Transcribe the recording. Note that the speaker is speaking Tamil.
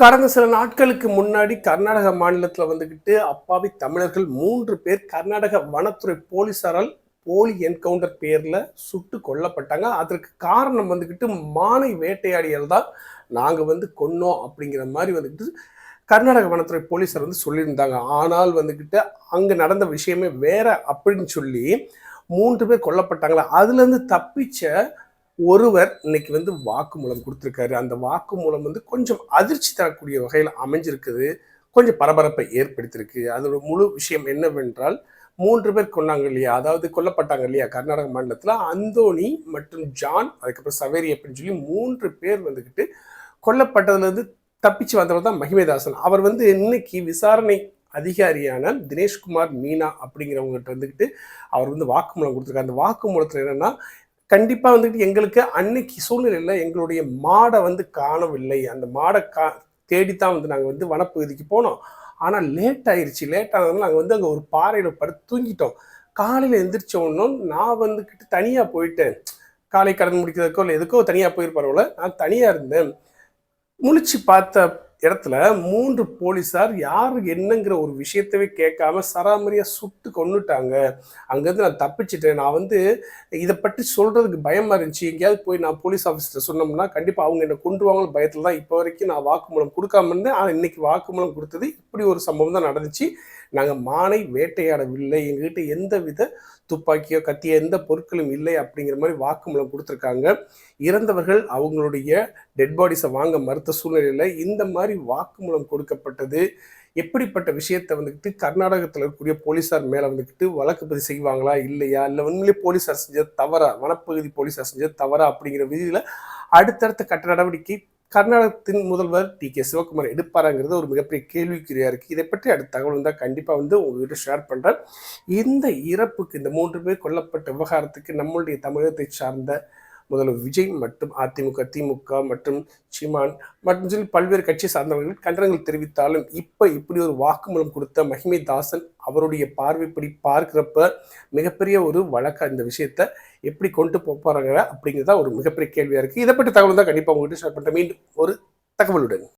கடந்த சில நாட்களுக்கு முன்னாடி கர்நாடக மாநிலத்துல வந்துகிட்டு அப்பாவி தமிழர்கள் 3 பேர் கர்நாடக வனத்துறை போலீசாரால் போலி என்கவுண்டர் பேர்ல சுட்டு கொல்லப்பட்டாங்க. அதற்கு காரணம் வந்துகிட்டு மானை வேட்டையாடியல் தான் நாங்க கொன்னோம் அப்படிங்கிற மாதிரி வந்துகிட்டு கர்நாடக வனத்துறை போலீசார் சொல்லியிருந்தாங்க. ஆனால் வந்துகிட்டு அங்க நடந்த விஷயமே வேற அப்படின்னு சொல்லி 3 பேர் கொல்லப்பட்டாங்களா. அதுல இருந்து தப்பிச்ச ஒருவர் இன்னைக்கு வாக்குமூலம் கொடுத்திருக்காரு. அந்த வாக்குமூலம் கொஞ்சம் அதிர்ச்சி தரக்கூடிய வகையில் அமைஞ்சிருக்குது. கொஞ்சம் பரபரப்பை ஏற்படுத்தியிருக்கு. அதோட முழு விஷயம் என்னவென்றால் 3 பேர் கொன்னாங்க இல்லையா? அதாவது கொல்லப்பட்டாங்க இல்லையா? கர்நாடக மாநிலத்தில அந்தோணி மற்றும் ஜான், அதுக்கப்புறம் சவேரி அப்படின்னு சொல்லி 3 பேர் கொல்லப்பட்டதுலேருந்து தப்பிச்சு வந்தவர் தான் மகிமைதாசன். அவர் இன்னைக்கு விசாரணை அதிகாரியான தினேஷ்குமார் மீனா அப்படிங்கிறவங்ககிட்ட அவர் வாக்குமூலம் கொடுத்துருக்காரு. அந்த வாக்குமூலத்தில் என்னன்னா, கண்டிப்பா எங்களுக்கு அன்னைக்கு சூழ்நிலையில எங்களுடைய மாடை காணவில்லை. அந்த மாடை தேடித்தான் நாங்க வனப்பகுதிக்கு போனோம். ஆனா லேட் ஆயிருச்சு. லேட் ஆனதுனால நாங்க அங்க ஒரு பாறையில படுத்து தூங்கிட்டோம். காலையில எந்திரிச்ச உடனும் நான் தனியா போயிட்டேன். காலை கடன் முடிக்கிறதுக்கோ இல்லை எதுக்கோ தனியா போயிருப்பார் போல. நான் தனியா இருந்தேன். முழிச்சு பார்த்த இடத்துல 3 போலீசார் யாரு என்னங்கிற ஒரு விஷயத்தவே கேட்காம சராமரியா சுட்டு கொன்னுட்டாங்க. அங்கேருந்து நான் தப்பிச்சிட்டேன். நான் இதை பற்றி சொல்றதுக்கு பயமா இருந்துச்சு. எங்கேயாவது போய் நான் போலீஸ் ஆஃபீஸர்கிட்ட சொன்னோம்னா கண்டிப்பா அவங்க என்னை கொன்றுவாங்கன்னு பயத்துல தான் இப்போ வரைக்கும் நான் வாக்குமூலம் கொடுக்காம இருந்தேன். ஆனால் இன்னைக்கு வாக்குமூலம் கொடுத்தது இப்படி ஒரு சம்பவம் தான் நடந்துச்சு. நாங்கள் மானை வேட்டையாடவில்லை. எங்ககிட்ட எந்த வித துப்பாக்கியோ கத்தியோ எந்த பொருட்களும் இல்லை அப்படிங்கிற மாதிரி வாக்குமூலம் கொடுத்துருக்காங்க. இறந்தவர்கள் அவங்களுடைய டெட் பாடிஸை வாங்க மறுத்த சூழ்நிலையில் இந்த மாதிரி வாக்குமூலம் கொடுக்கப்பட்டது. எப்படிப்பட்ட விஷயத்தை கர்நாடகத்தில் இருக்கக்கூடிய போலீஸார் மேலே வழக்கு பதிவு செய்வாங்களா இல்லையா, இல்லை உண்மையிலே போலீஸார் செஞ்சது தவறா, வனப்பகுதி போலீஸார் செஞ்சது தவறா அப்படிங்கிற விதியில் அடுத்தடுத்த கட்ட நடவடிக்கை கர்நாடகத்தின் முதல்வர் டி.கே. சிவகுமார் எடுப்பாராங்கிறது ஒரு மிகப்பெரிய கேள்விக்குறியா இருக்கு. இதை பற்றி அடுத்த தகவல் தான் கண்டிப்பா உங்ககிட்ட ஷேர் பண்றேன். இந்த இறப்புக்கு, இந்த 3 பேர் கொல்லப்பட்ட விவகாரத்துக்கு நம்மளுடைய தமிழகத்தை சார்ந்த முதல்வர் விஜய் மற்றும் அதிமுக, திமுக மற்றும் சீமான் மற்றும் சொல்லி பல்வேறு கட்சி சார்ந்தவர்கள் கண்டனங்கள் தெரிவித்தாலும் இப்படி ஒரு வாக்குமூலம் கொடுத்த மகிமைதாசன் அவருடைய பார்வைப்படி பார்க்கிறப்ப மிகப்பெரிய ஒரு வழக்கா இந்த விஷயத்த எப்படி கொண்டு போறாங்க அப்படிங்கிறதா ஒரு மிகப்பெரிய கேள்வியா இருக்கு. இதை பற்றி தகவல் தான் கண்டிப்பா உங்ககிட்ட ஷேர் பண்றேன். மீண்டும் ஒரு தகவலுடன்.